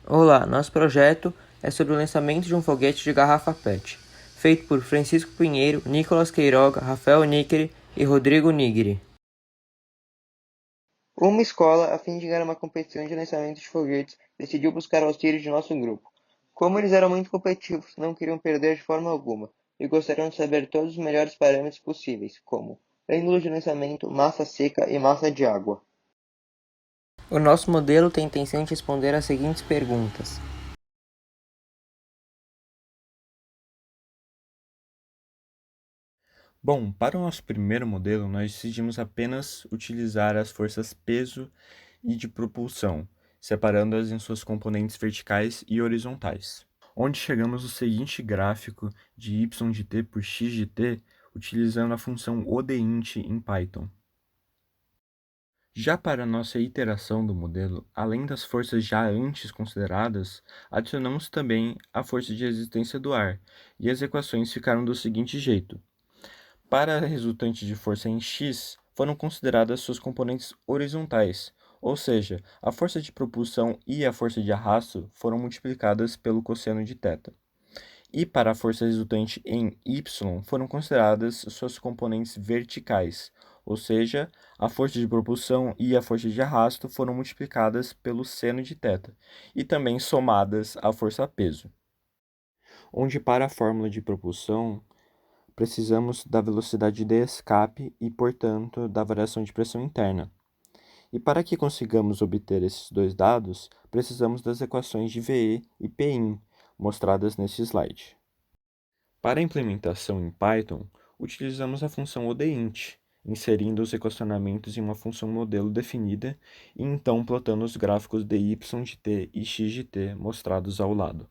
Olá, nosso projeto é sobre o lançamento de um foguete de garrafa PET, feito por Francisco Pinheiro, Nicolas Queiroga, Rafael Nickeri e Rodrigo Nigri. Uma escola, a fim de ganhar uma competição de lançamento de foguetes, decidiu buscar o auxílio de nosso grupo. Como eles eram muito competitivos, não queriam perder de forma alguma e gostariam de saber todos os melhores parâmetros possíveis, como ângulo de lançamento, massa seca e massa de água. O nosso modelo tem a intenção de responder às seguintes perguntas. Bom, para o nosso primeiro modelo, nós decidimos apenas utilizar as forças peso e de propulsão, separando-as em suas componentes verticais e horizontais, onde chegamos ao seguinte gráfico de y de t por x de t, utilizando a função odint em Python. Já para a nossa iteração do modelo, além das forças já antes consideradas, adicionamos também a força de resistência do ar, e as equações ficaram do seguinte jeito. Para a resultante de força em x, foram consideradas suas componentes horizontais, ou seja, a força de propulsão e a força de arrasto foram multiplicadas pelo cosseno de θ. E para a força resultante em y, foram consideradas suas componentes verticais, ou seja, a força de propulsão e a força de arrasto foram multiplicadas pelo seno de θ, e também somadas à força peso. Onde para a fórmula de propulsão, precisamos da velocidade de escape e, portanto, da variação de pressão interna. E para que consigamos obter esses dois dados, precisamos das equações de VE e PIN, mostradas neste slide. Para a implementação em Python, utilizamos a função odint, inserindo os equacionamentos em uma função modelo definida e então plotando os gráficos de y de t e x de t mostrados ao lado.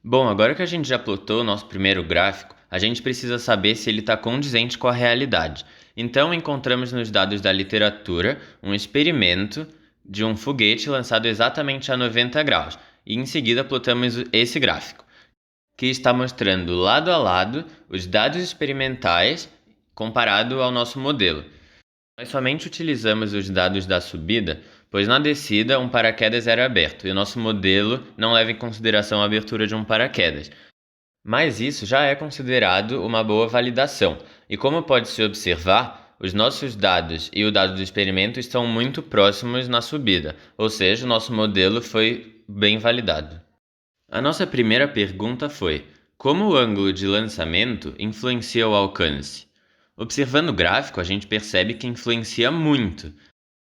Bom, agora que a gente já plotou o nosso primeiro gráfico, a gente precisa saber se ele está condizente com a realidade. Então, encontramos nos dados da literatura um experimento de um foguete lançado exatamente a 90 graus, e em seguida plotamos esse gráfico, que está mostrando lado a lado os dados experimentais comparado ao nosso modelo. Nós somente utilizamos os dados da subida, pois na descida um paraquedas era aberto e o nosso modelo não leva em consideração a abertura de um paraquedas. Mas isso já é considerado uma boa validação, e como pode-se observar, os nossos dados e o dado do experimento estão muito próximos na subida, ou seja, o nosso modelo foi bem validado. A nossa primeira pergunta foi: como o ângulo de lançamento influencia o alcance? Observando o gráfico, a gente percebe que influencia muito.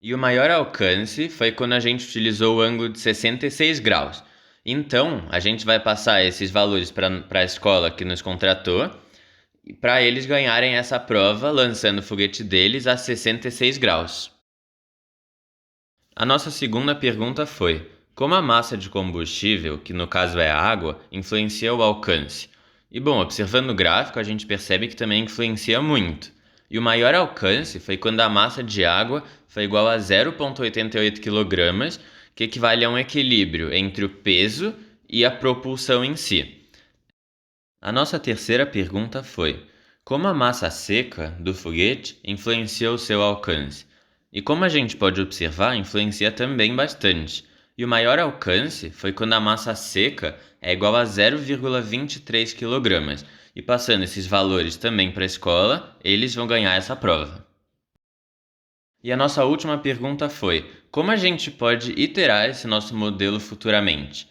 E o maior alcance foi quando a gente utilizou o ângulo de 66 graus. Então, a gente vai passar esses valores para a escola que nos contratou, para eles ganharem essa prova lançando o foguete deles a 66 graus. A nossa segunda pergunta foi: como a massa de combustível, que no caso é a água, influencia o alcance? E bom, observando o gráfico, a gente percebe que também influencia muito. E o maior alcance foi quando a massa de água foi igual a 0,88 kg, que equivale a um equilíbrio entre o peso e a propulsão em si. A nossa terceira pergunta foi: como a massa seca do foguete influencia o seu alcance? E como a gente pode observar, influencia também bastante. E o maior alcance foi quando a massa seca é igual a 0,23 kg. E passando esses valores também para a escola, eles vão ganhar essa prova. E a nossa última pergunta foi: como a gente pode iterar esse nosso modelo futuramente?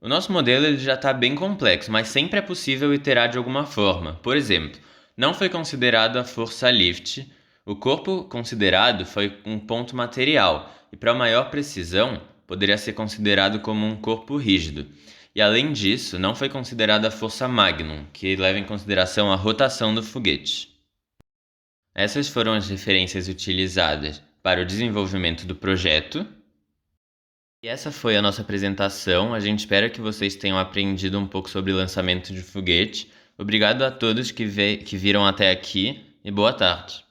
O nosso modelo ele já está bem complexo, mas sempre é possível iterar de alguma forma. Por exemplo, não foi considerado a força lift. O corpo considerado foi um ponto material, e para maior precisão, poderia ser considerado como um corpo rígido. E além disso, não foi considerada a força magnum, que leva em consideração a rotação do foguete. Essas foram as referências utilizadas para o desenvolvimento do projeto. E essa foi a nossa apresentação. A gente espera que vocês tenham aprendido um pouco sobre lançamento de foguete. Obrigado a todos que viram até aqui e boa tarde.